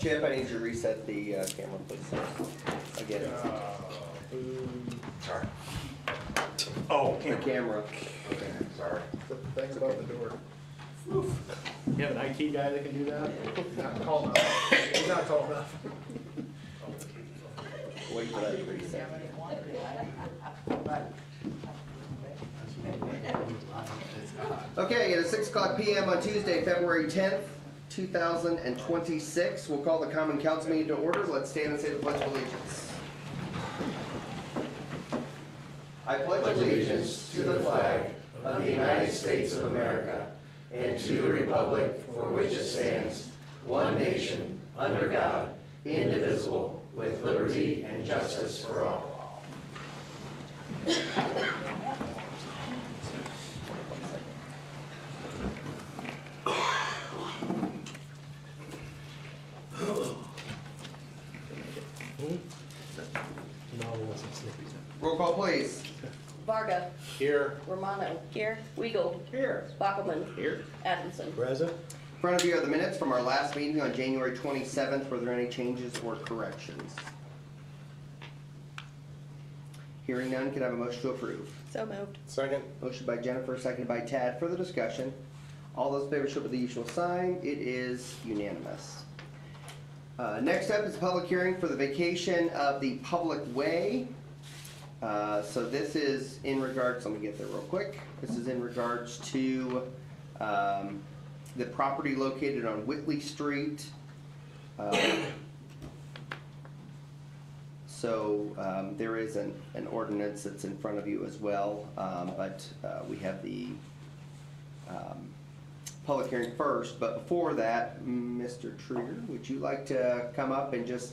Chip, I need you to reset the camera, please. Again, Sorry. Oh, the camera. okay, sorry. Thanks about the door. You have an IT guy that can do that? Not tall enough. He's not tall enough. Wait for that to reset. Okay, it is 6:00 p.m. on Tuesday, February 10th, 2026. We'll call the common council meeting to order. Let's stand and say the Pledge of Allegiance. I pledge allegiance to the flag of the United States of America and to the republic for which it stands, one nation, under God, indivisible, with liberty and justice for all. Roll call, please. Varga. Here. Romano. Here. Weigel. Here. Bachman. Here. Adamson. Present. In front of you are the minutes from our last meeting on January 27th. Were there any changes or corrections? Hearing none, could I have a motion to approve? So moved. Second. Motion by Jennifer, seconded by Tad. Further discussion? All those in favor show by the usual sign. It is unanimous. Next up is a public hearing for the vacation of the public way. So this is in regards, let me get there real quick. This is in regards to the property located on Whitley Street. So there is an ordinance that's in front of you as well, but we have the public hearing first. But before that, Mr. Trier, would you like to come up and just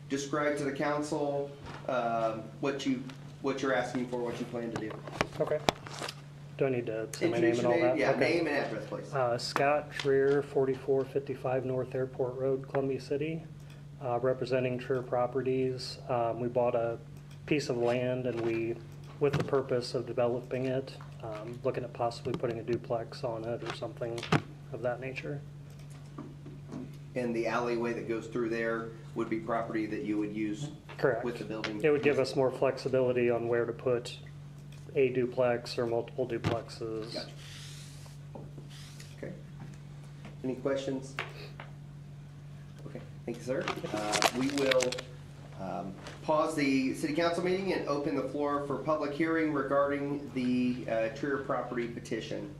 describe to the council what you're asking for, what you plan to do? Okay. Do I need to say my name Introduce and all your that? name, yeah, Okay. name and address, please. Scott Trier, 4455 North Airport Road, Columbia City, representing Trier Properties. We bought a piece of land and with the purpose of developing it, looking at possibly putting a duplex on it or something of that nature. And the alleyway that goes through there would be property that you would use Correct. with the building? It would give us more flexibility on where to put a duplex or multiple duplexes. Gotcha. Okay. Any questions? Okay, thank you, sir. We will pause the city council meeting and open the floor for public hearing regarding the Trier property petition.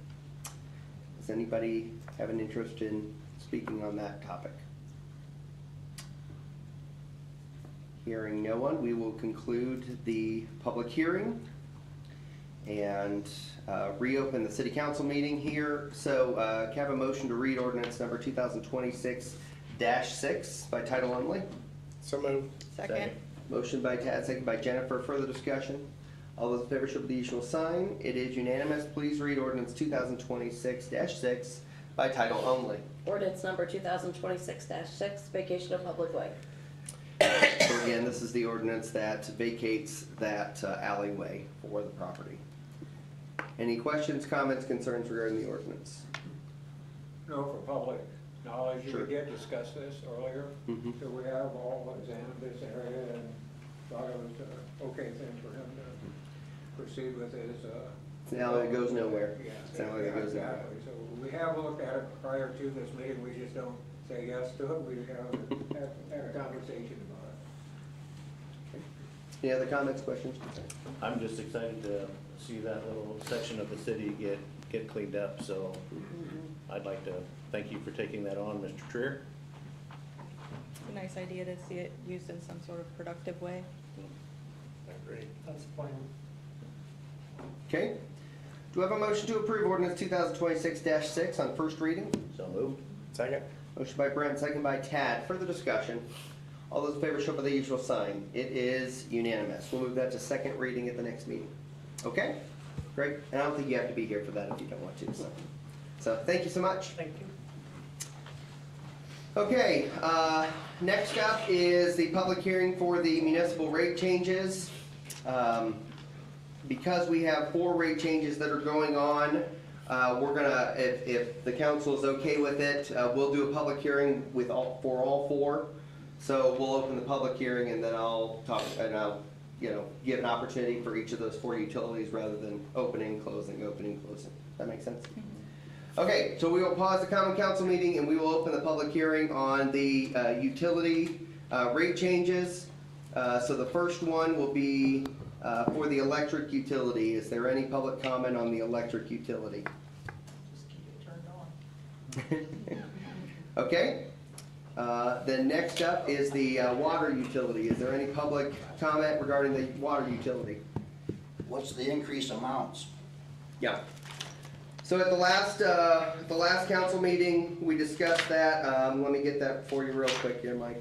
Does anybody have an interest in speaking on that topic? Hearing no one, we will conclude the public hearing and reopen the city council meeting here. So can I have a motion to read ordinance number 2026-6 by title only? So moved. Second. Motion by Tad, second by Jennifer. Further discussion? All those in favor show by the usual sign. It is unanimous. Please read ordinance 2026-6 by title only. Ordinance number 2026-6, vacation of public way. So again, this is the ordinance that vacates that alleyway for the property. Any questions, comments, concerns regarding the ordinance? No, for public knowledge, Sure. we did discuss this earlier. Mhm. So we have all examined this area and thought it was an okay thing for him to proceed with his. It's an alley that goes nowhere. Yeah, It's an alley that goes nowhere. exactly. So we have looked at it prior to this meeting, we just don't say yes to it, we have had a conversation about it. Any other comments, questions, concerns? I'm just excited to see that little section of the city get cleaned up, so I'd like to thank you for taking that on, Mr. Trier. It's a nice idea to see it used in some sort of productive way. Great. That's the plan. Okay. Do I have a motion to approve ordinance 2026-6 on first reading? So moved. Second. Motion by Brent, second by Tad. Further discussion? All those in favor show by the usual sign. It is unanimous. We'll move that to second reading at the next meeting. Okay? Great. And I don't think you have to be here for that if you don't want to. So thank you so much. Thank you. Okay, next up is the public hearing for the municipal rate changes. Because we have 4 rate changes that are going on, We're gonna, if the council is okay with it, we'll do a public hearing for all four. So we'll open the public hearing and then I'll talk, and I'll, give an opportunity for each of those four utilities rather than opening, closing. That makes sense? Okay, so we will pause the common council meeting and we will open the public hearing on the utility rate changes. So the first one will be for the electric utility. Is there any public comment on the electric utility? Just keep it turned on. Okay. Then next up is the water utility. Is there any public comment regarding the water utility? What's the increase amounts? Yeah. So at the last council meeting, we discussed that. Let me get that for you real quick here, Mike.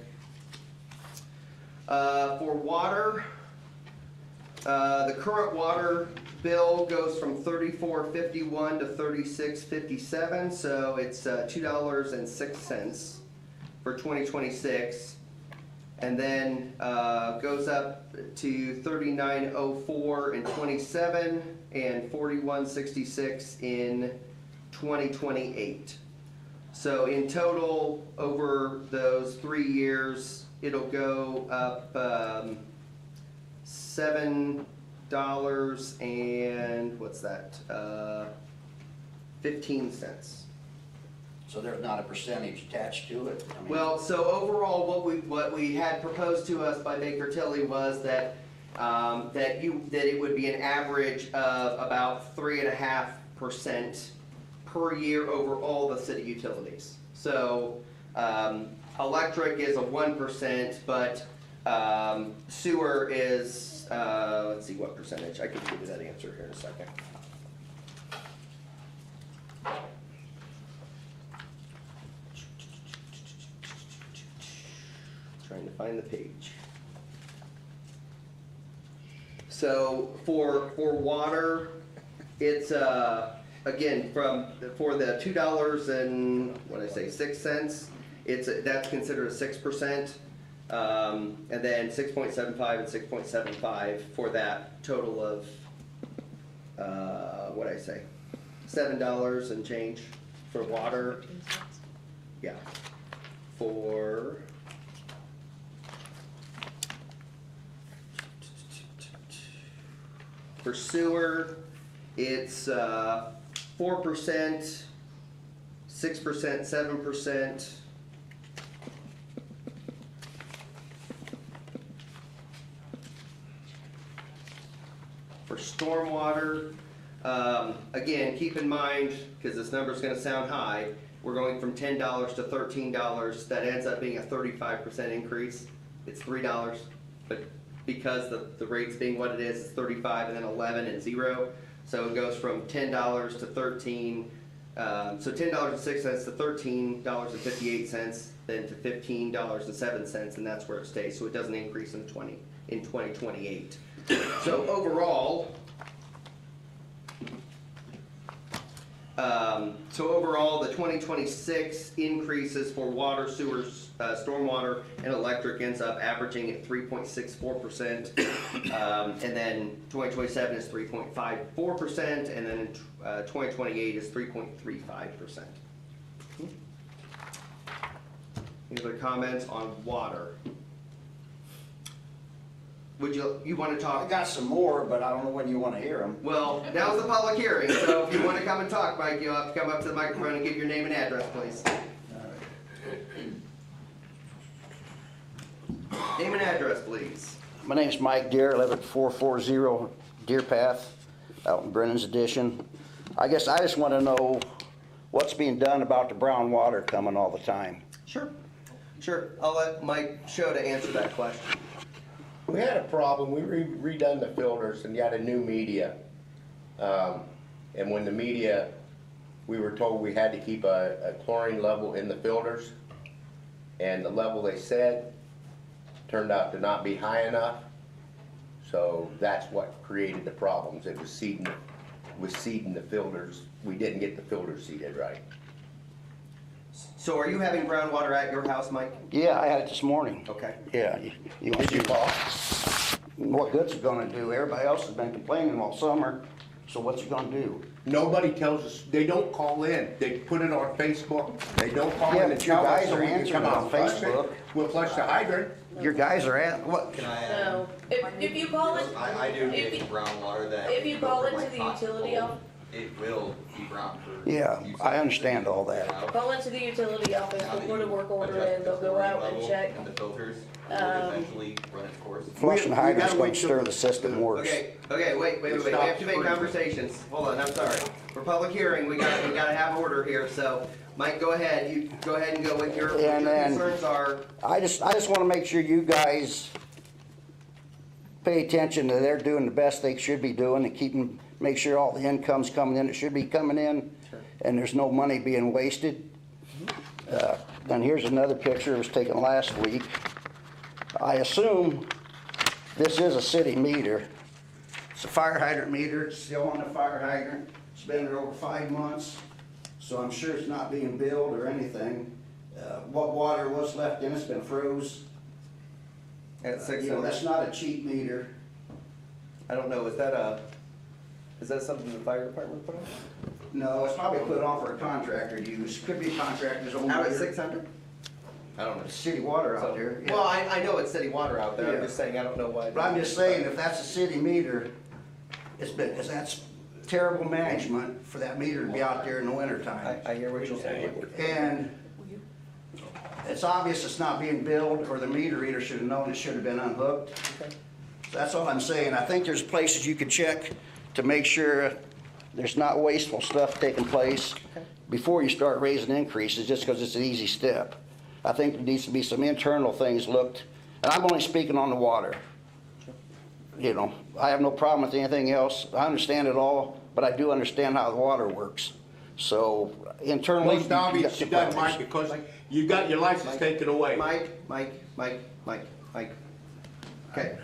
For water, the current water bill goes from $34.51 to $36.57, so it's $2.06 for 2026, and then goes up to $39.04 in 27 and $41.66 in 2028. So in total, over those 3 years, it'll go up $7 and what's that? 15 cents. So there's not a percentage attached to it? I mean, Well, so overall, what we had proposed to us by Baker Tilly was that that it would be an average of about 3.5% per year over all the city utilities. So electric is a 1%, but sewer is let's see what percentage. I can give you that answer here in a second. Trying to find the page. So for water, it's again for the $2 and $6, that's considered a 6%, and then 6.75 and 6.75 for that total of $7 and change for water. 14 cents. Yeah, for sewer, it's 4%, 6%, 7%. For stormwater, again, keep in mind, because this number is going to sound high, we're going from $10 to $13. That ends up being a 35% increase. It's $3, but because the rate's being what it is, it's 35 and then 11 and 0. So it goes from $10 to 13. So $10.06 to $13.58, then to $15.07, and that's where it stays. So it doesn't increase in 2028. So overall, the 2026 increases for water, sewers, stormwater, and electric ends up averaging at 3.64%, and then 2027 is 3.54%, and then 2028 is 3.35%. Any other comments on water? Would you want to I talk? got some more, but I don't know when you want to hear them. Well, now's the public hearing, so if you want to come and talk, Mike, you'll have to come up to the microphone and give your name and address, please. Name and address, please. My name's Mike Deere, I live at 440 Deer Path, out in Brennan's Addition. I guess I just want to know what's being done about the brown water coming all the time. Sure. I'll let Mike Show to answer that question. We had a problem, we redone the filters and got a new media. And when the media, we were told we had to keep a chlorine level in the filters. And the level they said turned out to not be high enough. So that's what created the problems. It was seeding the filters. We didn't get the filters seeded right. So are you having brown water at your house, Mike? Yeah, I had it this morning. Okay. Yeah. You want to call? What good's it gonna do? Everybody else has been complaining all summer. So what's he gonna do? Nobody tells us, they don't call in, they put it on Facebook, they don't call Yeah, in and but your tell us guys so are we can answering come out on and flush it. Facebook. We'll flush the hydrant. Your guys are at, what? Can I add? No, if you call it, I do if get you- brown water that. if you go call from, into like, the hot to utility cold, office- It will be brown for. Yeah, a few I seconds, understand then all get that. out. call into the utility office, Now they'll that put a you work order adjust in, the they'll go chlorine out and level check. And the filters, will eventually run its course. Flushing We hydrants gotta gonna wait till stir the system worse. Okay, wait, we have to make freezing. conversations. Hold on, I'm sorry. For public hearing, we gotta have order here, so, Mike, go ahead, you go ahead and go with your, what your And then- concerns are. I just wanna make sure you guys pay attention that they're doing the best they should be doing and keeping, make sure all the income's coming in, it should be coming in, and there's no money being wasted. And here's another picture, it was taken last week. I assume this is a city meter. It's a fire hydrant meter, it's still on the fire hydrant, it's been there over 5 months, so I'm sure it's not being billed or anything. What water was left in it's been froze. At You know, that's not a cheap meter. I don't know, is that something the fire department put on? No, it's probably put on for a contractor to use, could be contractors own Out at meter. 600? I don't know. It's city water out there. yeah. Well, I know it's city water out there, I'm Yeah. just saying, I don't know why. But I'm just saying, if that's a city meter, that's terrible management for that meter to be out there in the wintertime. I hear what you're saying. And it's obvious it's not being billed, or the meter reader should have known it should have been unhooked. That's all I'm saying. I think there's places you could check to make sure there's not wasteful stuff taking place before you start raising increases, just because it's an easy step. I think there needs to be some internal things looked, and I'm only speaking on the water. You know, I have no problem with anything else. I understand it all, but I do understand how the water works. So internally. Most obvious, you you got done, some Mike, because you got your license taken away. Mike. Okay.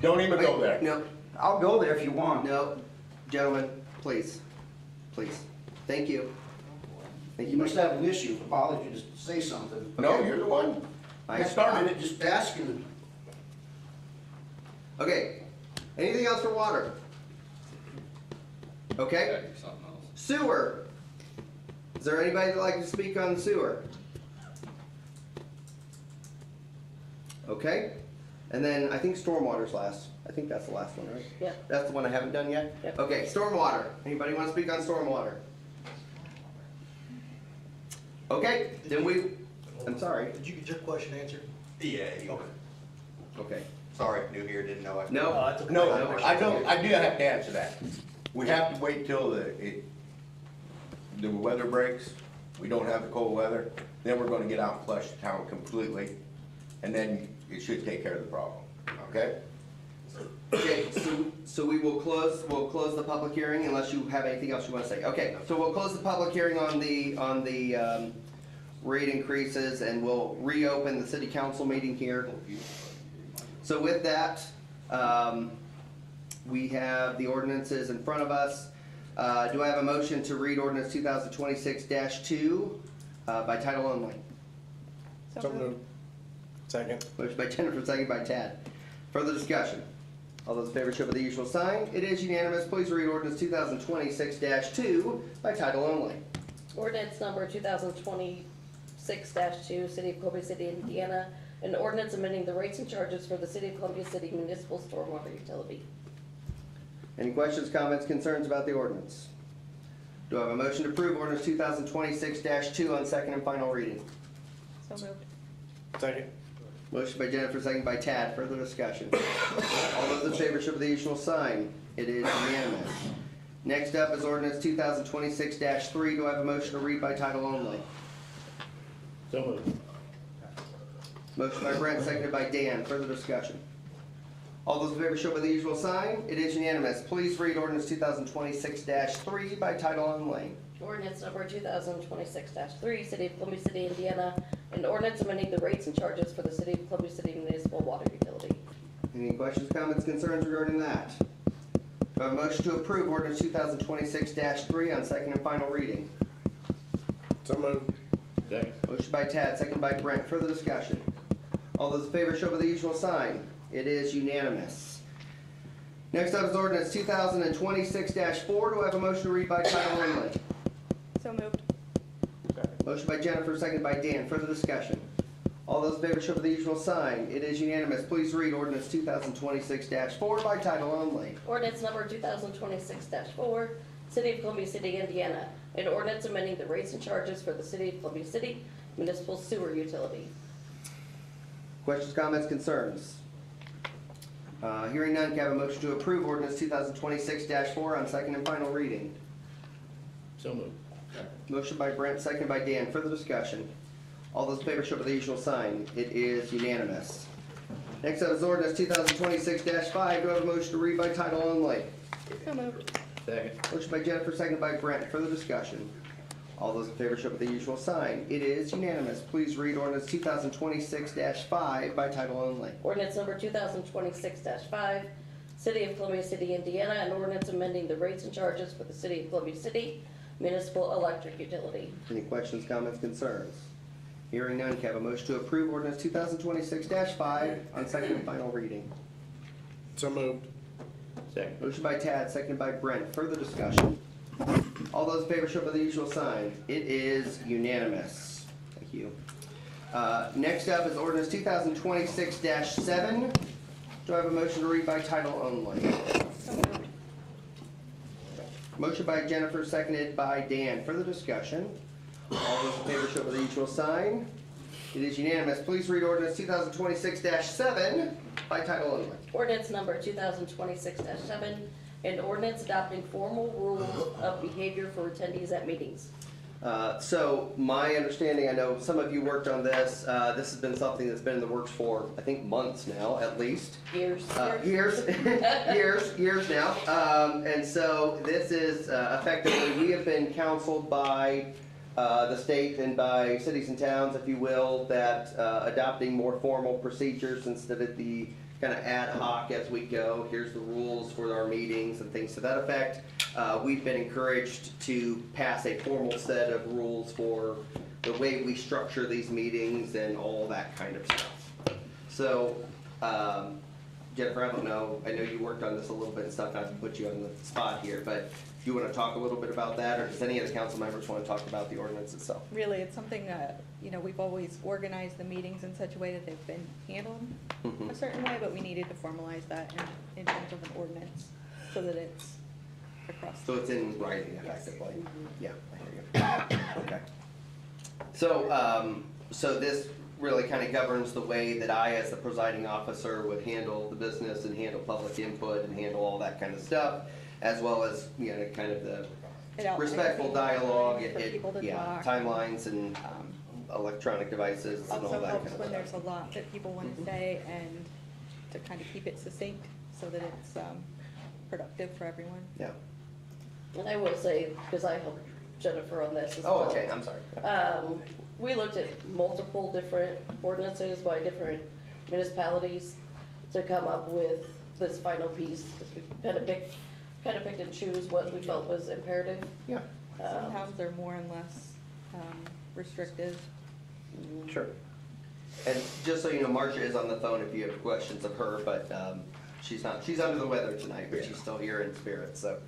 Don't even go there. No, I'll go there if you want. no, gentlemen, please, thank you. Thank You you, must Mike. have an issue. If it bothered you to say something. No, you're the one I that started I'm it. just asking. Okay, anything else for water? Okay, sewer. Is there anybody that'd like to speak on sewer? Okay, and then I think stormwater's last. I think that's the last one, right? Yeah. That's the one I haven't done yet? Yep. Okay, stormwater. Anybody want to speak on stormwater? Okay, then I'm sorry. Did you get your question answered? Yeah. Okay. Sorry, new here, didn't know. No. No, I do have to answer that. We have to wait till the weather breaks, we don't have the cold weather, then we're gonna get out and flush the town completely, and then it should take care of the problem, okay? Okay, so we'll close the public hearing unless you have anything else you want to say. Okay, so we'll close the public hearing on the rate increases, and we'll reopen the city council meeting here. So with that, we have the ordinances in front of us. Do I have a motion to read ordinance 2026-2 by title only? So moved. Second. Motion by Jennifer, second by Tad. Further discussion? All those in favor show by the usual sign. It is unanimous. Please read ordinance 2026-2 by title only. Ordinance number 2026-2, City of Columbia City, Indiana, an ordinance amending the rates and charges for the City of Columbia City municipal stormwater utility. Any questions, comments, concerns about the ordinance? Do I have a motion to approve ordinance 2026-2 on second and final reading? So moved. Second. Motion by Jennifer, second by Tad. Further discussion? All those in favor show by the usual sign. It is unanimous. Next up is ordinance 2026-3. Do I have a motion to read by title only? So moved. Motion by Brent, seconded by Dan. Further discussion? All those in favor show by the usual sign. It is unanimous. Please read ordinance 2026-3 by title only. Ordinance number 2026-3, City of Columbia City, Indiana, an ordinance amending the rates and charges for the City of Columbia City municipal water utility. Any questions, comments, concerns regarding that? Do I have a motion to approve ordinance 2026-3 on second and final reading? So moved. Second. Motion by Tad, second by Brent. Further discussion? All those in favor show by the usual sign. It is unanimous. Next up is ordinance 2026-4. Do I have a motion to read by title only? So moved. Motion by Jennifer, seconded by Dan. Further discussion? All those in favor show by the usual sign. It is unanimous. Please read ordinance 2026-4 by title only. Ordinance number 2026-4, City of Columbia City, Indiana. An ordinance amending the rates and charges for the City of Columbia City municipal sewer utility. Questions, comments, concerns? Hearing none, can I have a motion to approve ordinance 2026-4 on second and final reading? So moved. Motion by Brent, seconded by Dan. Further discussion? All those in favor show by the usual sign. It is unanimous. Next up is ordinance 2026-5. Do I have a motion to read by title only? So moved. Second. Motion by Jennifer, seconded by Brent. Further discussion? All those in favor show by the usual sign. It is unanimous. Please read ordinance 2026-5 by title only. Ordinance number 2026-5, City of Columbia City, Indiana. An ordinance amending the rates and charges for the City of Columbia City municipal electric utility. Any questions, comments, concerns? Hearing none, can I have a motion to approve ordinance 2026-5 on second and final reading? So moved. Second. Motion by Tad, seconded by Brent. Further discussion? All those in favor show by the usual sign. It is unanimous. Thank you. Next up is ordinance 2026-7. Do I have a motion to read by title only? So moved. Motion by Jennifer, seconded by Dan. Further discussion? All those in favor show by the usual sign. It is unanimous. Please read ordinance 2026-7 by title only. Ordinance number 2026-7, an ordinance adopting formal rules of behavior for attendees at meetings. So my understanding, I know some of you worked on this. This has been something that's been in the works for, I think, months now, at least. Years. Years now. And so this is effectively, we have been counseled by the state and by cities and towns, if you will, that adopting more formal procedures instead of the kind of ad hoc as we go. Here's the rules for our meetings and things to that effect. We've been encouraged to pass a formal set of rules for the way we structure these meetings and all that kind of stuff. So, Jennifer, I don't know, I know you worked on this a little bit and stuff, not to put you on the spot here, but do you want to talk a little bit about that, or does any of the council members want to talk about the ordinance itself? Really, it's something that, we've always organized the meetings in such a way that they've been handled a certain way, but we needed to formalize that in terms of an ordinance so that it's across. So it's in writing Yes. effectively? Yeah, I hear you. Okay. So, so this really kind of governs the way that I, as the presiding officer, would handle the business and handle public input and handle all that kind of stuff, as well as, kind of the It outlines respectful the dialogue, timelines for people to talk. timelines and electronic devices and all Also that helps kind of when there's stuff. a lot that people want to say and to kind of keep it succinct so that it's productive for everyone. Yeah. And I will say, because I helped Jennifer on this as well. Oh, okay, I'm sorry. We looked at multiple different ordinances by different municipalities to come up with this final piece. We kind of picked and choose what we felt was imperative. Yeah, Sometimes they're more and less restrictive. sure. And just so you know, Marcia is on the phone if you have questions of her, but she's under the weather tonight, but she's still here in spirit, so.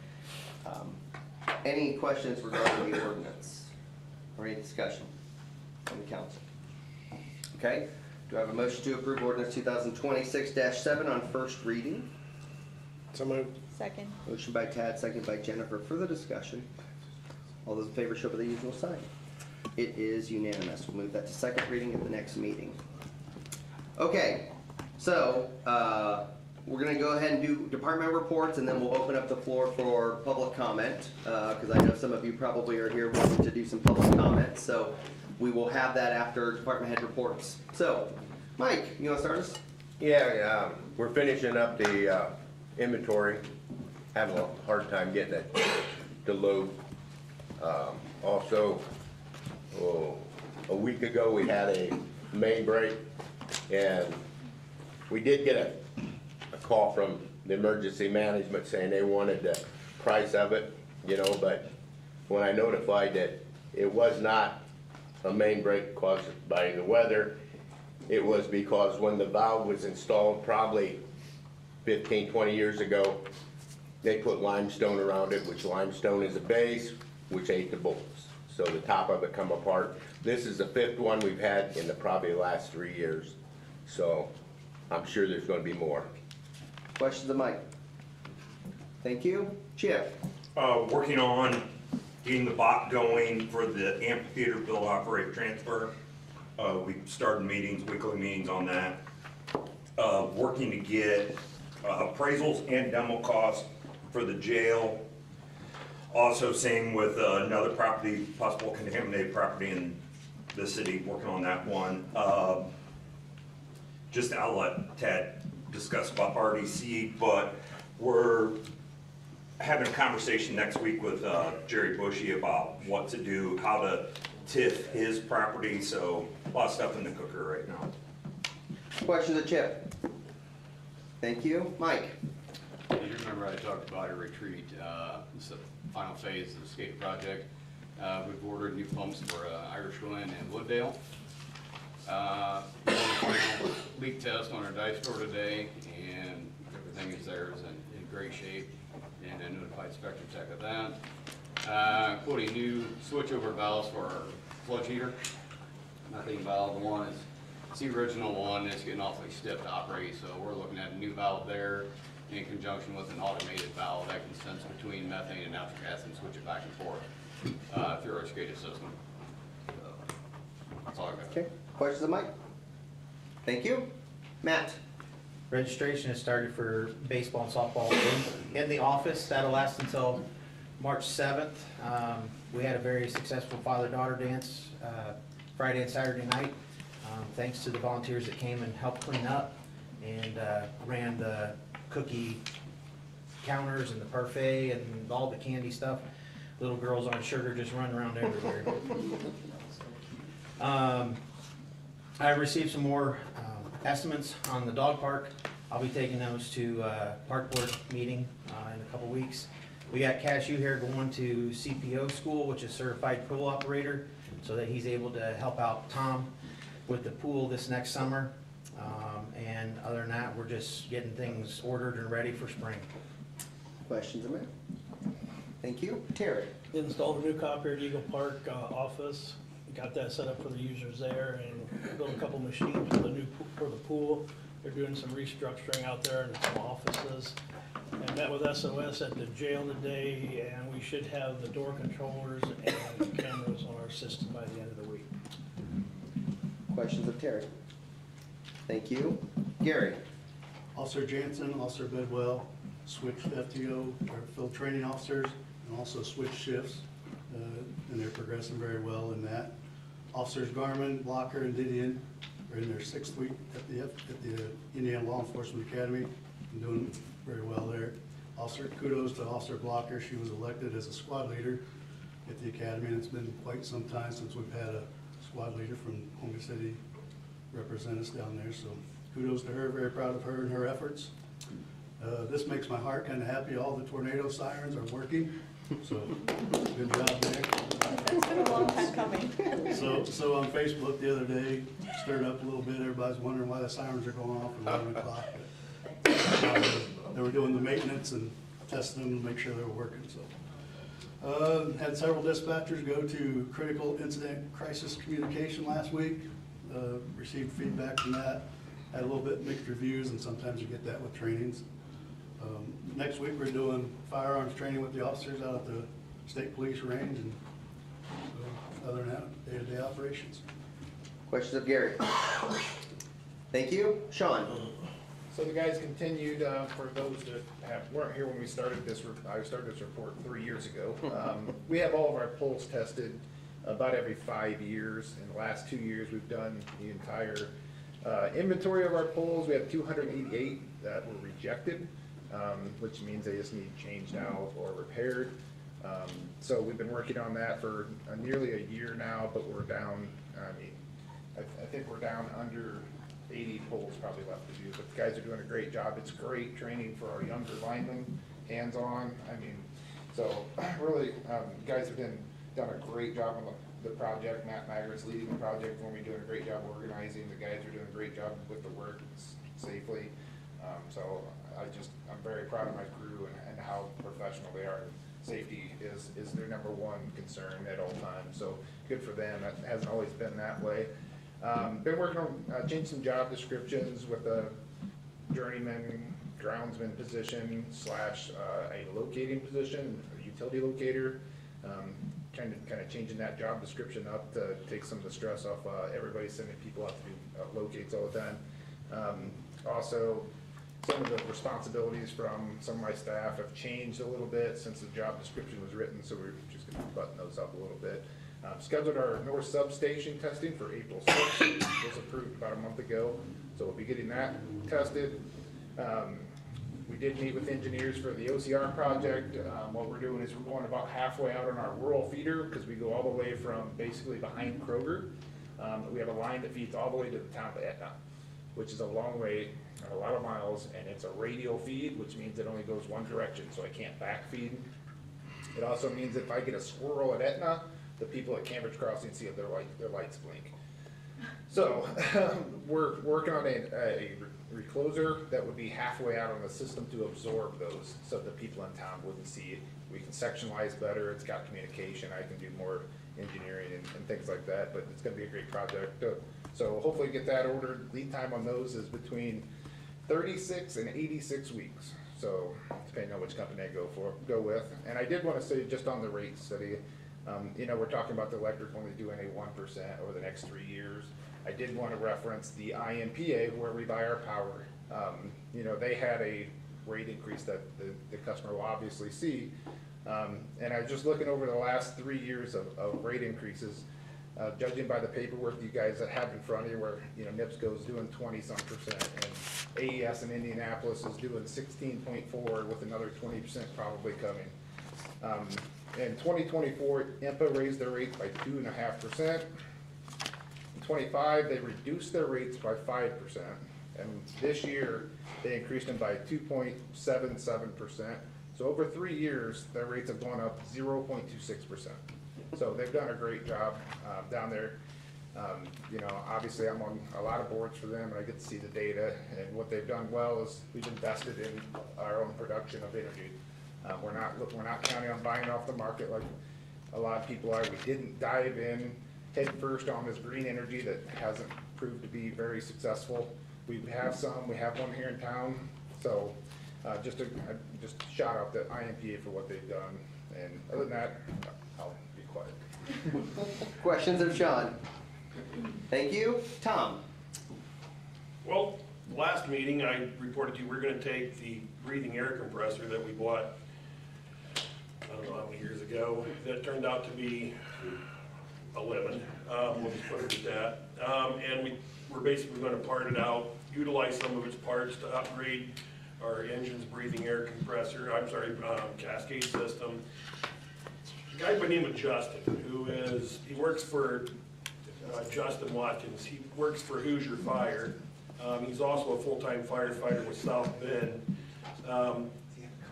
Any questions regarding the ordinance or any discussion from the council? Okay, do I have a motion to approve ordinance 2026-7 on first reading? So moved. Second. Motion by Tad, second by Jennifer. Further discussion? All those in favor show by the usual sign. It is unanimous. We'll move that to second reading at the next meeting. Okay, so we're gonna go ahead and do department reports, and then we'll open up the floor for public comment, because I know some of you probably are here wanting to do some public comment, so we will have that after department head reports. So, Mike, you wanna start us? Yeah, we're finishing up the inventory. Having a hard time getting it to load. Also, a week ago, we had a main break, and we did get a call from the emergency management saying they wanted the price of it, but when I notified that it was not a main break caused by the weather, it was because when the valve was installed, probably 15, 20 years ago. They put limestone around it, which limestone is a base, which ate the bolts. So the top of it come apart. This is the 5th one we've had in the probably last 3 years. So I'm sure there's gonna be more. Questions of Mike? Thank you. Chip? Working on getting the bot going for the amphitheater build, operate, transfer. We started meetings, weekly meetings on that. Working to get appraisals and demo costs for the jail. Also same with another property, possible contaminated property in the city, working on that one. Just I'll let Ted discuss about RDC, but we're having a conversation next week with Jerry Bushy about what to do, how to TIF his property, so a lot of stuff in the cooker right now. Questions of Chip? Thank you. Mike? You remember I talked about a retreat, this is the final phase of the skate project. We've ordered new pumps for Irish Glen and Wooddale. Leak test on our dice store today, and everything is there is in great shape, and I notified Spectrum Tech of that. Quoting new switchover valves for our sludge heater. Nothing valve, the one is, it's the original one, it's getting awfully stiff to operate, so we're looking at a new valve there in conjunction with an automated valve that can sense between methane and natural gas and switch it back and forth through our SCADA system. That's all I got. Okay. Questions of Mike? Thank you. Matt? Registration has started for baseball and softball in the office. That'll last until March 7th. We had a very successful father-daughter dance Friday and Saturday night. Thanks to the volunteers that came and helped clean up and ran the cookie counters and the parfait and all the candy stuff. Little girls on sugar just running around everywhere. I received some more estimates on the dog park. I'll be taking those to park board meeting in a couple weeks. We got Cashew here going to CPO school, which is certified pool operator, so that he's able to help out Tom with the pool this next summer. And other than that, we're just getting things ordered and ready for spring. Questions of Matt? Thank you. Terry? Installed a new copier at Eagle Park office, got that set up for the users there, and built a couple machines for the pool. They're doing some restructuring out there in some offices. And met with SOS at the jail today, and we should have the door controllers and cameras on our system by the end of the week. Questions of Terry? Thank you. Gary? Officer Jansen, Officer Bedwell, switched FTO, or field training officers, and also switched shifts, and they're progressing very well in that. Officers Garmin, Blocker, and Didion are in their 6th week at the Indiana Law Enforcement Academy, and doing very well there. Kudos to Officer Blocker. She was elected as a squad leader at the academy, and it's been quite some time since we've had a squad leader from Ponca City represent us down there, so kudos to her. Very proud of her and her efforts. This makes my heart kind of happy. All the tornado sirens are working, so good job there. It's been a long time coming. So on Facebook the other day, stirred up a little bit. Everybody's wondering why the sirens are going off at 11 o'clock. They were doing the maintenance and testing them to make sure they were working. So had several dispatchers go to critical incident crisis communication last week. Received feedback from that. Had a little bit mixed reviews, and sometimes you get that with trainings. Next week we're doing firearms training with the officers out at the state police range, and so other than that, day-to-day operations. Questions of Gary? Thank you. Sean? So the guys continued, for those that weren't here when we started this, I started this report 3 years ago. We have all of our polls tested about every 5 years. In the last 2 years, we've done the entire inventory of our polls. We have 288 that were rejected, which means they just need changed out or repaired. So we've been working on that for nearly a year now, but we're down, I think we're down under 80 polls probably left to do, but the guys are doing a great job. It's great training for our younger linemen, hands-on. So really, guys have done a great job on the project. Matt Magger's leading the project for me, doing a great job organizing. The guys are doing a great job with the work safely. So I'm very proud of my crew and how professional they are. Safety is their number one concern at all times, so good for them. That hasn't always been that way. Been working on, changing some job descriptions with a journeyman groundsman position slash a locating position, a utility locator. Kind of changing that job description up to take some of the stress off everybody sending people out to do locates all the time. Also, some of the responsibilities from some of my staff have changed a little bit since the job description was written, so we're just gonna button those up a little bit. Scheduled our north substation testing for April 6th. It was approved about a month ago, so we'll be getting that tested. We did meet with engineers for the OCR project. What we're doing is we're going about halfway out on our rural feeder, because we go all the way from basically behind Kroger. We have a line that feeds all the way to the town of Etna, which is a long way, a lot of miles, and it's a radial feed, which means it only goes one direction, so I can't backfeed. It also means if I get a squirrel at Etna, the people at Cambridge Crossing see their lights blink. So we're working on a recloser that would be halfway out on the system to absorb those, so the people in town wouldn't see it. We can sectionalize better, it's got communication, I can do more engineering and things like that, but it's gonna be a great project. So hopefully get that ordered. Lead time on those is between 36 and 86 weeks. So depending on which company I go with. And I did wanna say just on the rate study, you know, we're talking about the electric only doing a 1% over the next 3 years. I did want to reference the IMPA where we buy our power. You know, they had a rate increase that the customer will obviously see. And I was just looking over the last 3 years of rate increases, judging by the paperwork you guys have in front of you, where, you know, NIPSCO is doing 20-some%, and AES in Indianapolis is doing 16.4 with another 20% probably coming. In 2024, IMPA raised their rates by 2.5%. In 25, they reduced their rates by 5%. And this year, they increased them by 2.77%. So over 3 years, their rates have gone up 0.26%. So they've done a great job down there. You know, obviously I'm on a lot of boards for them, and I get to see the data. And what they've done well is we've invested in our own production of energy. We're not counting on buying off the market like a lot of people are. We didn't dive in head first on this green energy that hasn't proved to be very successful. We have one here in town. So just shout out to IMPA for what they've done. And other than that, I'll be quiet. Questions of Sean? Thank you. Tom? Well, last meeting, I reported to you, we're gonna take the breathing air compressor that we bought, I don't know how many years ago, that turned out to be a lemon. We'll just put it at that. And we're basically gonna part it out, utilize some of its parts to upgrade our engine's breathing air compressor, cascade system. A guy by the name of Justin, he works for Justin Watkins. He works for Hoosier Fire. He's also a full-time firefighter with South Bend.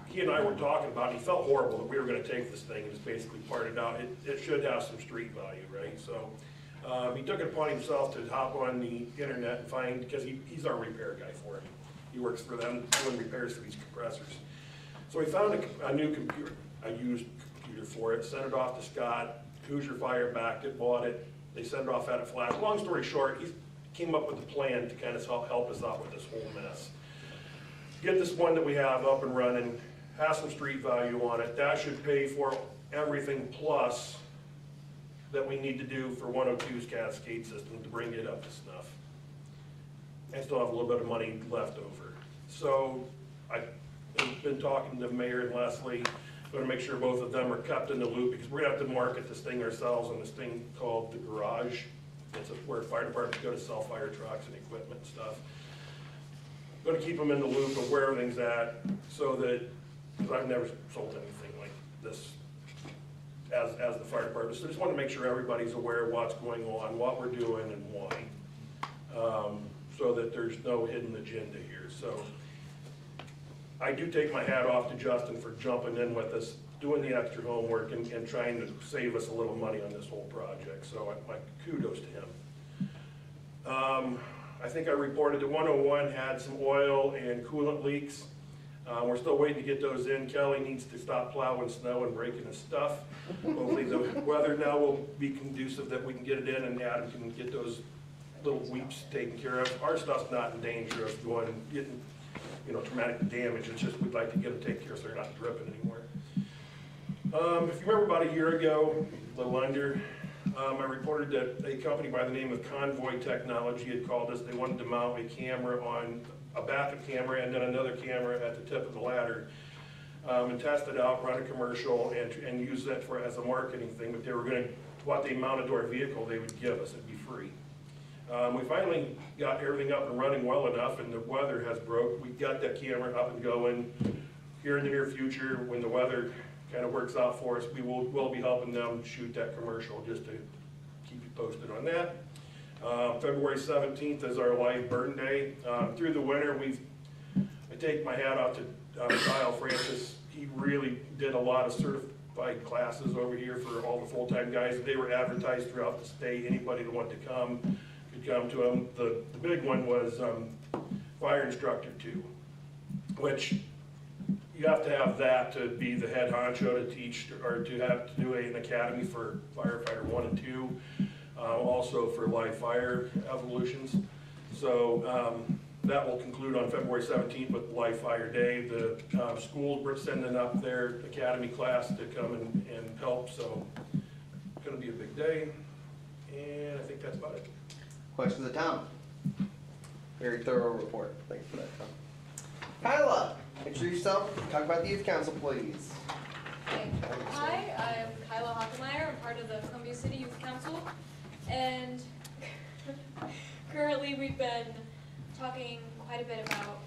He and I were talking about it. He felt horrible that we were going to take this thing and just basically part it out. It should have some street value, right? So he took it upon himself to hop on the internet and find, because he's our repair guy for him. He works for them doing repairs for these compressors. So he found a new computer, a used computer for it, sent it off to Scott. Hoosier Fire backed it, bought it. They sent it off, had it flashed. Long story short, he came up with a plan to kind of help us out with this whole mess. Get this one that we have up and running, has some street value on it. That should pay for everything plus that we need to do for 102's cascade system to bring it up to snuff. And still have a little bit of money left over. So I've been talking to Mayor and Leslie. Going to make sure both of them are kept in the loop, because we're going to have to market this thing ourselves on this thing called the Garage. It's where fire departments go to sell fire trucks and equipment and stuff. Going to keep them in the loop of where everything's at, so that, because I've never sold anything like this as the fire department. So I just want to make sure everybody's aware of what's going on, what we're doing, and why, so that there's no hidden agenda here. So I do take my hat off to Justin for jumping in with us, doing the extra homework, and trying to save us a little money on this whole project. So my kudos to him. I think I reported that 101 had some oil and coolant leaks. We're still waiting to get those in. Kelly needs to stop plowing snow and breaking his stuff. Hopefully the weather now will be conducive that we can get it in and Adam can get those little weeps taken care of. Our stuff's not in danger of getting, traumatic damage. It's just we'd like to get them taken care of so they're not dripping anymore. If you remember about a year ago, a little under, I reported that a company by the name of Convoy Technology had called us. They wanted to mount a camera on a backup camera and then another camera at the tip of the ladder, and test it out, run a commercial, and use that as a marketing thing. But they were going to, what they mounted to our vehicle, they would give us. It'd be free. We finally got everything up and running well enough, and the weather has broke. We got that camera up and going. Here in the near future, when the weather kind of works out for us, we'll be helping them shoot that commercial, just to keep you posted on that. February 17th is our live burn day. Through the winter, I take my hat off to Kyle Francis. He really did a lot of certified classes over here for all the full-time guys. They were advertised throughout the state. Anybody that wanted to come could come to them. The big one was Fire Instructor 2, which you have to have that to be the head honcho to teach, or to have to do an academy for firefighter 1 and 2, also for live fire evolutions. So that will conclude on February 17th with Live Fire Day. The schools were sending up their academy class to come and help, so it's going to be a big day. And I think that's about it. Questions of Tom? Very thorough report. Thanks for that, Tom. Kyla, introduce yourself. Talk about the youth council, please. Okay. Hi, I'm Kyla Hockemeyer. I'm part of the Columbia City Youth Council, and currently we've been talking quite a bit about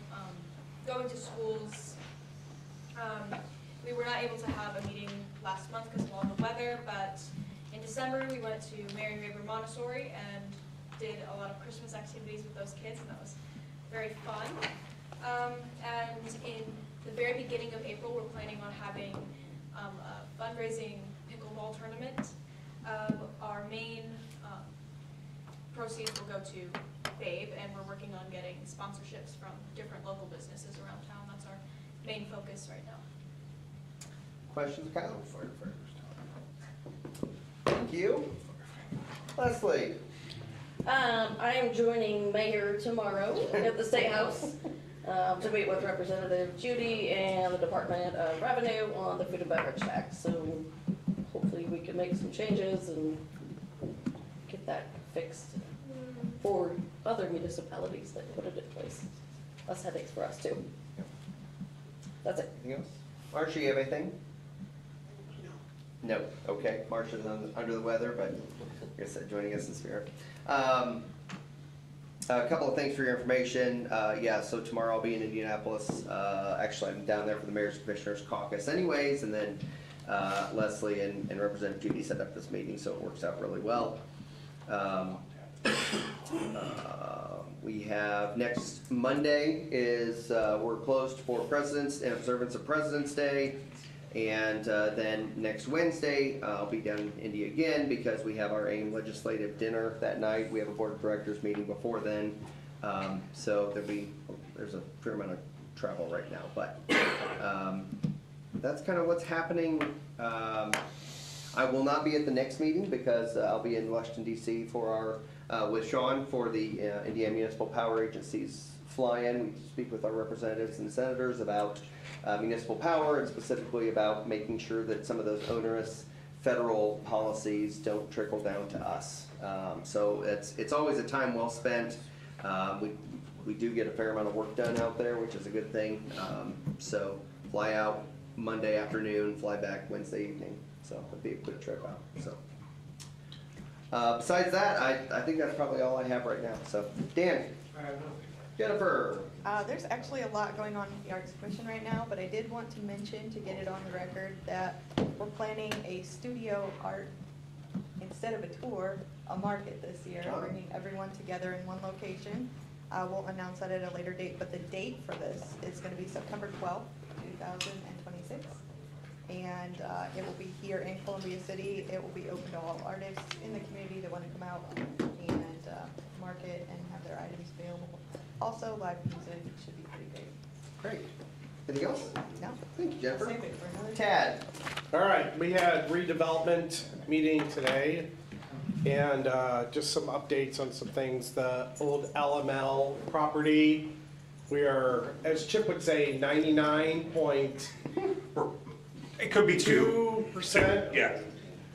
going to schools. We were not able to have a meeting last month because of all the weather, but in December we went to Mary Raber Montessori and did a lot of Christmas activities with those kids, and that was very fun. And in the very beginning of April, we're planning on having a fundraising pickleball tournament. Our main proceeds will go to BABE, and we're working on getting sponsorships from different local businesses around town. That's our main focus right now. Questions, Kyle? Thank you. Leslie. I am joining Mayor tomorrow at the State House to meet with Representative Judy and the Department of Revenue on the food and beverage tax. So hopefully we can make some changes and get that fixed for other municipalities that put it in place. Less headaches for us too. That's it. Anything else? Marcia, you have anything? No. Okay. Marcia's under the weather, but I guess joining us in spirit. A couple of things for your information. Yeah, so tomorrow I'll be in Indianapolis. Actually, I'm down there for the Mayor's Commissioners Caucus anyways, and then Leslie and Representative Judy set up this meeting, so it works out really well. We have next Monday is we're closed for President's and observance of President's Day. And then next Wednesday, I'll be down in Indy again because we have our AIM legislative dinner that night. We have a board of directors meeting before then. So there's a fair amount of travel right now, but that's kind of what's happening. I will not be at the next meeting because I'll be in Washington, D.C. for our, with Sean for the Indiana Municipal Power Agency's fly-in. We speak with our representatives and senators about municipal power, and specifically about making sure that some of those onerous federal policies don't trickle down to us. So it's always a time well spent. We do get a fair amount of work done out there, which is a good thing. So fly out Monday afternoon, fly back Wednesday evening. So it'll be a quick trip out. So besides that, I think that's probably all I have right now. So Dan. I have nothing. Jennifer. There's actually a lot going on in the Arts Commission right now, but I did want to mention, to get it on the record, that we're planning a studio art, instead of a tour, a market this year, bringing everyone together in one location. We'll announce that at a later date, but the date for this is going to be September 12th, 2026. And it will be here in Columbia City. It will be open to all artists in the community that want to come out and market and have their items available. Also, live music should be pretty great. Great. Anything else? No? Thank you, Jennifer. Save it for another. Tad? All right, we had redevelopment meeting today, and just some updates on some things. The old LML property, we are, as Chip would say, 99.2%. It could be 2%. Yeah.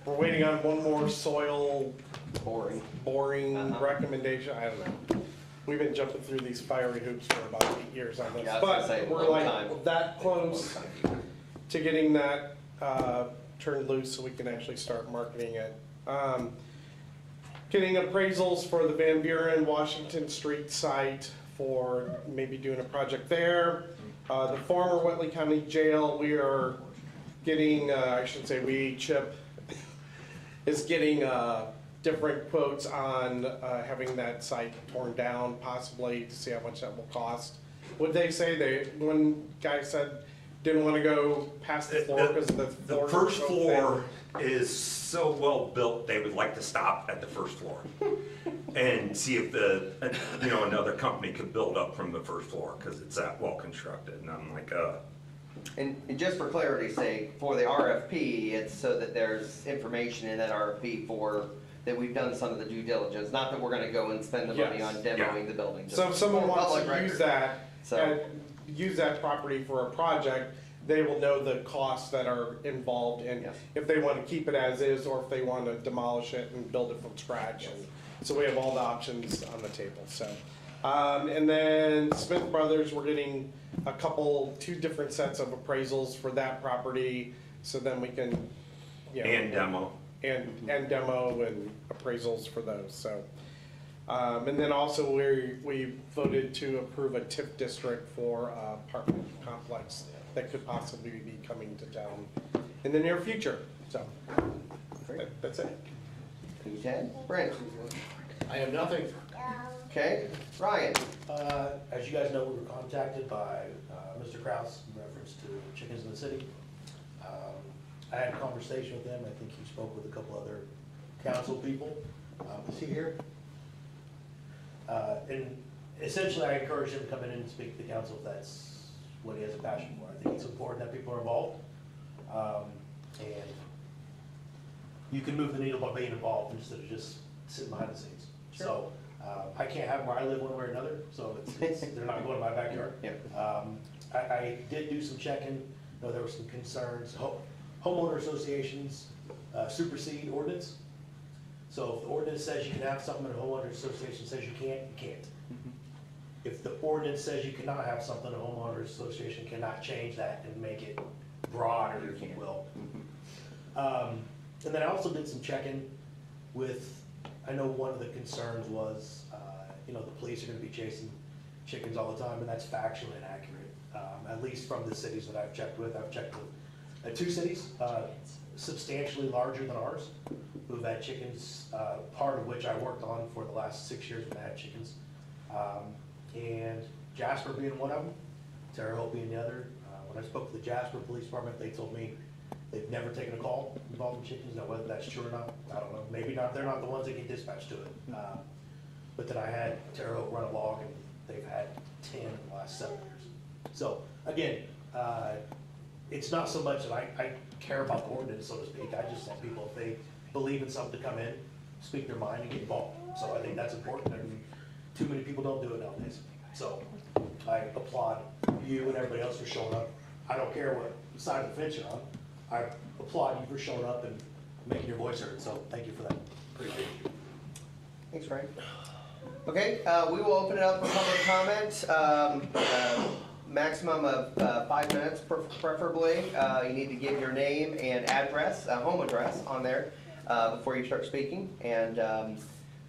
We're waiting on one more soil Boring. recommendation, I don't know. We've been jumping through these fiery hoops for about 8 years on this. Yeah, I was gonna say, But we're long like time. that close to getting that turned loose so we can actually start marketing it. Getting appraisals for the Van Buren, Washington Street site for maybe doing a project there. The former Whitley County Jail, we are getting, I should say we, Chip, is getting different quotes on having that site torn down possibly to see how much that will cost. What'd they say? One guy said didn't want to go past the floor because the The first floor is so well built, they would like to stop at the first floor and see if another company could build up from the first floor because it's that well constructed. And I'm like, And just for clarity's sake, for the RFP, it's so that there's information in that RFP that we've done some of the due diligence, not that we're gonna go and spend the money on demoing the building. So if someone wants Public to record. use that property for a project, they will know the costs that are involved in if they want to keep it as is or if they want to demolish it and build it from scratch. And so we have all the options on the table, so. And then Smith Brothers, we're getting two different sets of appraisals for that property, so then we can, and demo. And demo and appraisals for those, so. And then also we voted to approve a TIF district for apartment complex that could possibly be coming to town in the near future, so. That's it. Thank you, Ted. Brent? I have nothing. Okay, Ryan? As you guys know, we were contacted by Mr. Kraus in reference to chickens in the city. I had a conversation with him. I think he spoke with a couple other council people. Is he here? And essentially, I encouraged him to come in and speak to the council if that's what he has a passion for. I think it's important that people are involved. And you can move the needle by being involved instead of just sitting behind the scenes. Sure. So I can't have them where I live one way or another, so they're not going to my backyard. I did do some checking. I know there were some concerns. Homeowner associations supersede ordinance. So if the ordinance says you can have something and a homeowner association says you can't, you can't. If the ordinance says you cannot have something, a homeowner association cannot change that and make it broader, if you will. And then I also did some checking with, I know one of the concerns was, the police are gonna be chasing chickens all the time, and that's factually inaccurate. At least from the cities that I've checked with. I've checked with 2 cities, substantially larger than ours, who've had chickens, part of which I worked on for the last 6 years when I had chickens. And Jasper being one of them, Terre Haute being the other. When I spoke to the Jasper Police Department, they told me they've never taken a call involving chickens. Now, whether that's true or not, I don't know. Maybe not. They're not the ones that get dispatched to it. But then I had Terre Haute run a log, and they've had 10 in the last 7 years. So again, it's not so much that I care about the ordinance, so to speak. I just want people, if they believe in something, to come in, speak their mind, and get involved. So I think that's important, and too many people don't do it nowadays. So I applaud you and everybody else for showing up. I don't care what side of the fence you're on. I applaud you for showing up and making your voice heard, so thank you for that. Appreciate you. Thanks, Frank. Okay, we will open it up for public comment. Maximum of 5 minutes preferably. You need to give your name and address, home address on there before you start speaking. And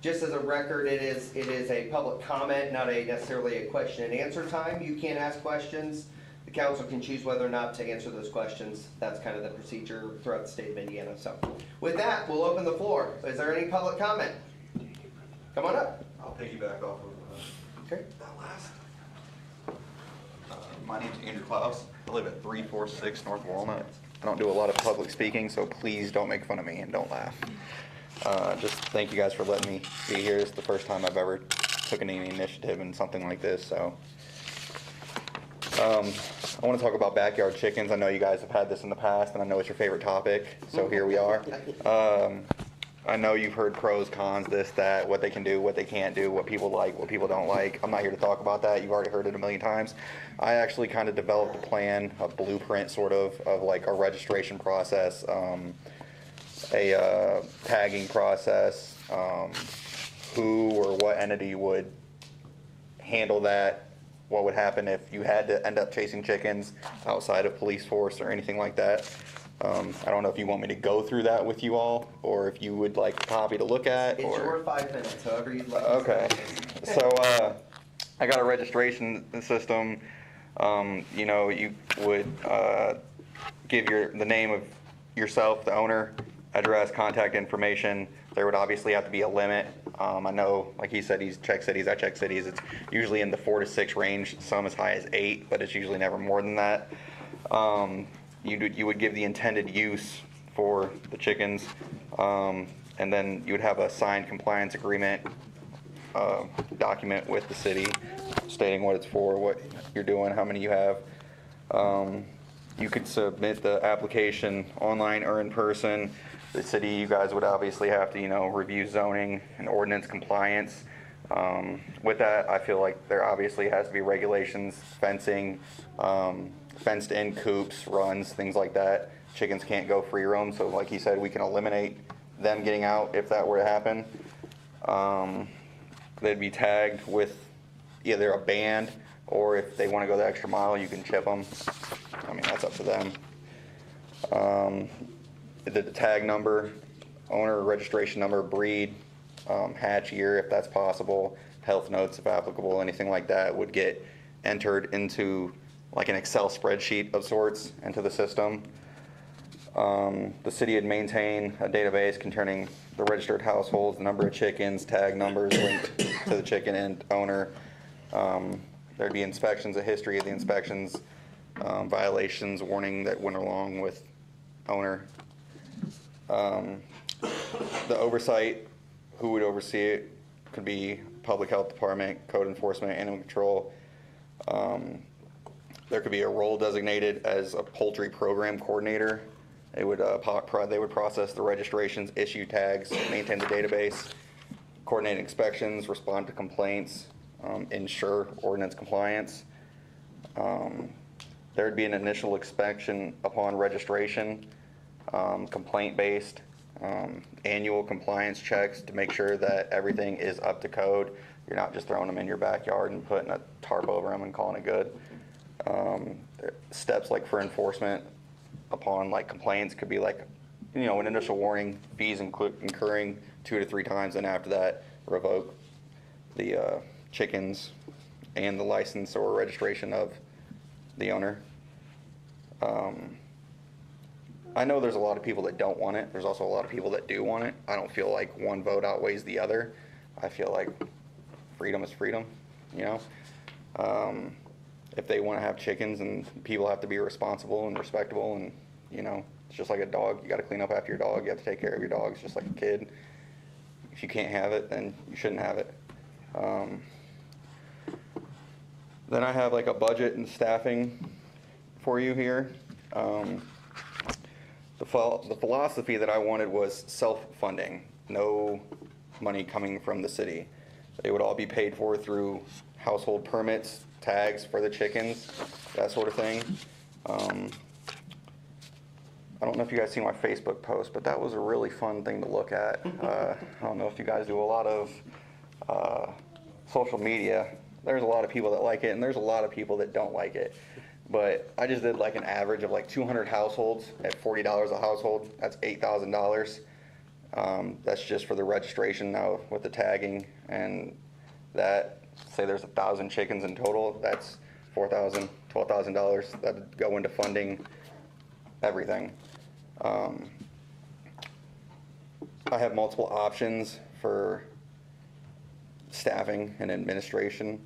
just as a record, it is a public comment, not necessarily a question and answer time. You can ask questions. The council can choose whether or not to answer those questions. That's kind of the procedure throughout the state of Indiana. So with that, we'll open the floor. Is there any public comment? Come on up. I'll piggyback off of that last. My name's Andrew Klaus. I live at 346 North Walnut. I don't do a lot of public speaking, so please don't make fun of me and don't laugh. Just thank you guys for letting me be here. It's the first time I've ever taken any initiative in something like this, so. I want to talk about backyard chickens. I know you guys have had this in the past, and I know it's your favorite topic, so here we are. I know you've heard pros, cons, this, that, what they can do, what they can't do, what people like, what people don't like. I'm not here to talk about that. You've already heard it a million times. I actually kind of developed a plan, a blueprint sort of like a registration process, a tagging process, who or what entity would handle that, what would happen if you had to end up chasing chickens outside of police force or anything like that. I don't know if you want me to go through that with you all, or if you would like a copy to look at. It's or... your 5 minutes, however you'd like. Okay. So I got a registration system. You know, you would give the name of yourself, the owner, address, contact information. There would obviously have to be a limit. I know, like he said, he's checked cities, I check cities. It's usually in the 4 to 6 range, some as high as 8, but it's usually never more than that. You would give the intended use for the chickens, and then you would have a signed compliance agreement document with the city stating what it's for, what you're doing, how many you have. You could submit the application online or in person. The city, you guys would obviously have to, you know, review zoning and ordinance compliance. With that, I feel like there obviously has to be regulations, fencing, fenced in coops, runs, things like that. Chickens can't go free roam, so like he said, we can eliminate them getting out if that were to happen. They'd be tagged with either a band, or if they want to go the extra mile, you can chip them. I mean, that's up to them. The tag number, owner registration number, breed, hatch year if that's possible, health notes if applicable, anything like that would get entered into like an Excel spreadsheet of sorts into the system. The city would maintain a database containing the registered households, the number of chickens, tag numbers linked to the chicken and owner. There'd be inspections, a history of the inspections, violations, warning that went along with owner. The oversight, who would oversee it, could be public health department, code enforcement, animal control. There could be a role designated as a poultry program coordinator. They would process the registrations, issue tags, maintain the database, coordinate inspections, respond to complaints, ensure ordinance compliance. There would be an initial inspection upon registration, complaint-based, annual compliance checks to make sure that everything is up to code. You're not just throwing them in your backyard and putting a tarp over them and calling it good. Steps like for enforcement upon like complaints could be like, you know, an initial warning, fees incurring 2 to 3 times, and after that revoke the chickens and the license or registration of the owner. I know there's a lot of people that don't want it. There's also a lot of people that do want it. I don't feel like one vote outweighs the other. I feel like freedom is freedom, you know? If they want to have chickens, and people have to be responsible and respectable, and, you know, it's just like a dog. You got to clean up after your dog. You have to take care of your dog. It's just like a kid. If you can't have it, then you shouldn't have it. Then I have like a budget and staffing for you here. The philosophy that I wanted was self-funding, no money coming from the city. They would all be paid for through household permits, tags for the chickens, that sort of thing. I don't know if you guys seen my Facebook post, but that was a really fun thing to look at. I don't know if you guys do a lot of social media. There's a lot of people that like it, and there's a lot of people that don't like it. But I just did like an average of like 200 households at $40 a household. That's $8,000. That's just for the registration now with the tagging, and that, say there's 1,000 chickens in total, that's $4,000, $12,000 that would go into funding everything. I have multiple options for staffing and administration.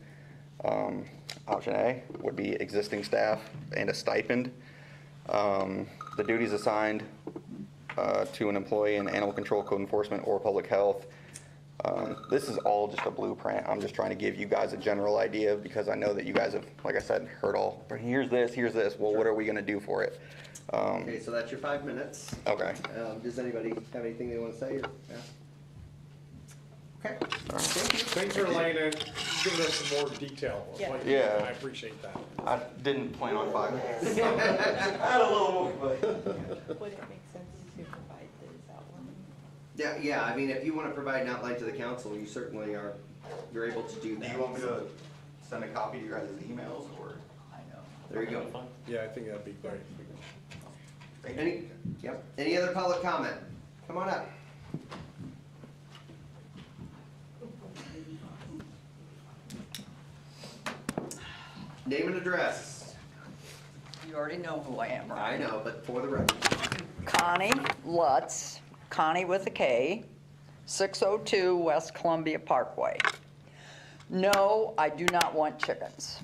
Option A would be existing staff and a stipend. The duties assigned to an employee in animal control, code enforcement, or public health. This is all just a blueprint. I'm just trying to give you guys a general idea because I know that you guys have, like I said, heard all, here's this, well, what are we gonna do for it? Okay, so that's your 5 minutes. Okay. Does anybody have anything they want to say or ask? Okay. Thank you. Thanks for laying in, giving us some more detail. Yeah. Yeah. I appreciate that. I didn't plan on 5 minutes. I had a little more, but. Would it make sense to provide this outline? Yeah, I mean, if you want to provide an outline to the council, you certainly are, you're able to do Do that. you want me to send a copy to your guys' emails or? There you go. Yeah, I think that'd be great. Any other public comment? Come on up. Name and address. You already know who I am, right? I know, but for the record. Connie Lutz, Connie with a K, 602 West Columbia Parkway. No, I do not want chickens.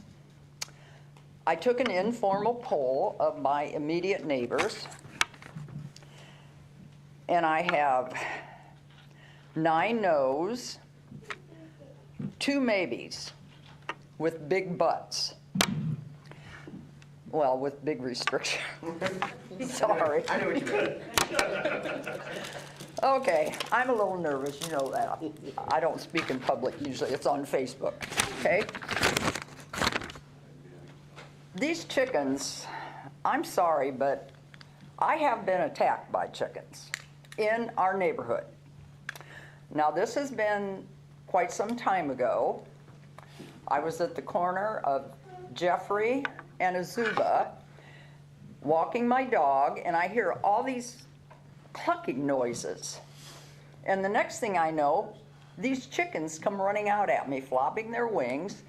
I took an informal poll of my immediate neighbors, and I have 9 no's, 2 maybes with big butts. Well, with big restrictions. Sorry. I know what you meant. Okay, I'm a little nervous, you know that. I don't speak in public usually, it's on Facebook, okay? These chickens, I'm sorry, but I have been attacked by chickens in our neighborhood. Now, this has been quite some time ago. I was at the corner of Jeffrey and Azuba, walking my dog, and I hear all these clucking noises. And the next thing I know, these chickens come running out at me, flopping their wings.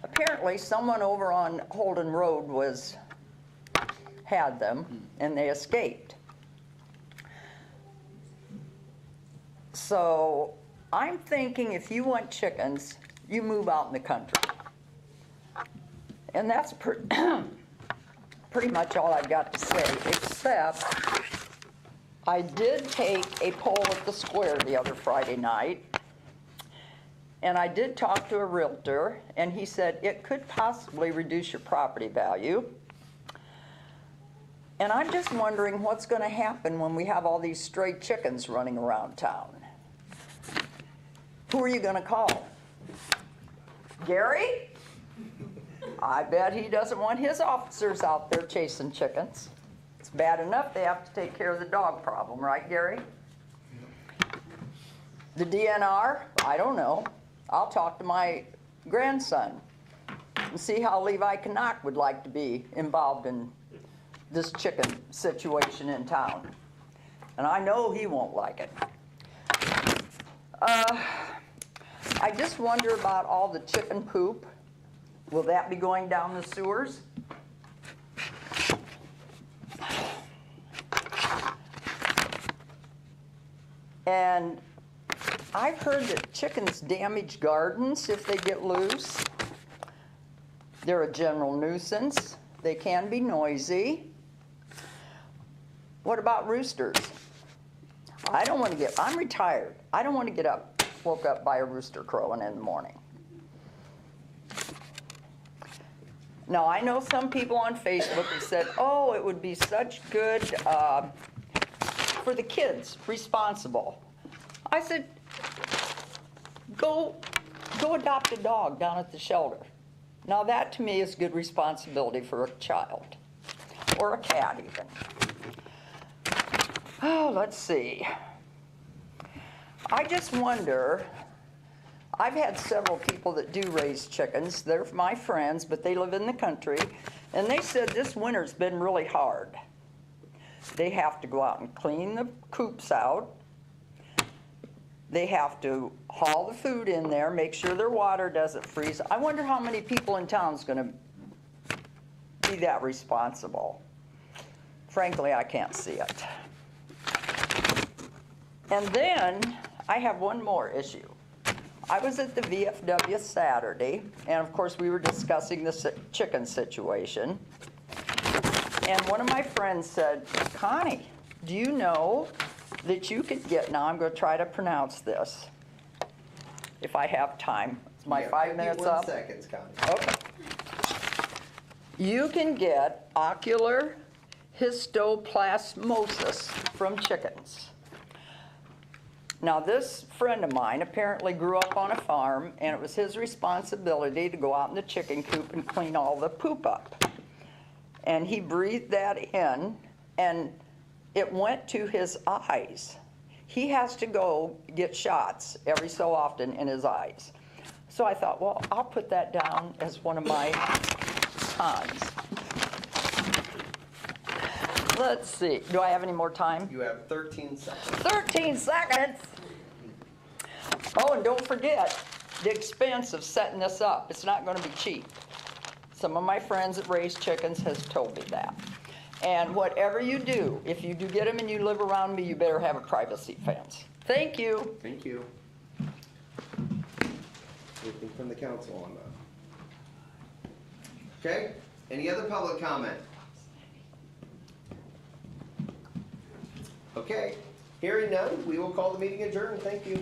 Apparently, someone over on Holden Road had them, and they escaped. So I'm thinking if you want chickens, you move out in the country. And that's pretty much all I've got to say, except I did take a poll at the square the other Friday night, and I did talk to a realtor, and he said it could possibly reduce your property value. And I'm just wondering what's going to happen when we have all these stray chickens running around town. Who are you going to call? Gary? I bet he doesn't want his officers out there chasing chickens. It's bad enough they have to take care of the dog problem, right, Gary? The DNR? I don't know. I'll talk to my grandson and see how Levi Canuck would like to be involved in this chicken situation in town. And I know he won't like it. I just wonder about all the chicken poop. Will that be going down the sewers? And I've heard that chickens damage gardens if they get loose. They're a general nuisance. They can be noisy. What about roosters? I'm retired. I don't want to get woke up by a rooster crowing in the morning. Now, I know some people on Facebook have said, oh, it would be such good for the kids, responsible. I said, go adopt a dog down at the shelter. Now, that to me is good responsibility for a child, or a cat even. Oh, let's see. I just wonder, I've had several people that do raise chickens. They're my friends, but they live in the country. And they said this winter's been really hard. They have to go out and clean the coops out. They have to haul the food in there, make sure their water doesn't freeze. I wonder how many people in town's gonna be that responsible. Frankly, I can't see it. And then I have one more issue. I was at the VFW Saturday, and of course we were discussing the chicken situation. And one of my friends said, Connie, do you know that you could get, now I'm gonna try to pronounce this, if I have time. Is my Yeah, 5 minutes up? 51 seconds, Connie. Okay. You can get ocular histoplasmosis from chickens. Now, this friend of mine apparently grew up on a farm, and it was his responsibility to go out in the chicken coop and clean all the poop up. And he breathed that in, and it went to his eyes. He has to go get shots every so often in his eyes. So I thought, well, I'll put that down as one of my cons. Let's see, do I have any more time? You have 13 seconds. 13 seconds! Oh, and don't forget the expense of setting this up. It's not gonna be cheap. Some of my friends that raise chickens has told me that. And whatever you do, if you do get them and you live around me, you better have a privacy fence. Thank you. Thank you. Anything from the council on that? Okay, any other public comment? Okay, hearing none, we will call the meeting adjourned. Thank you.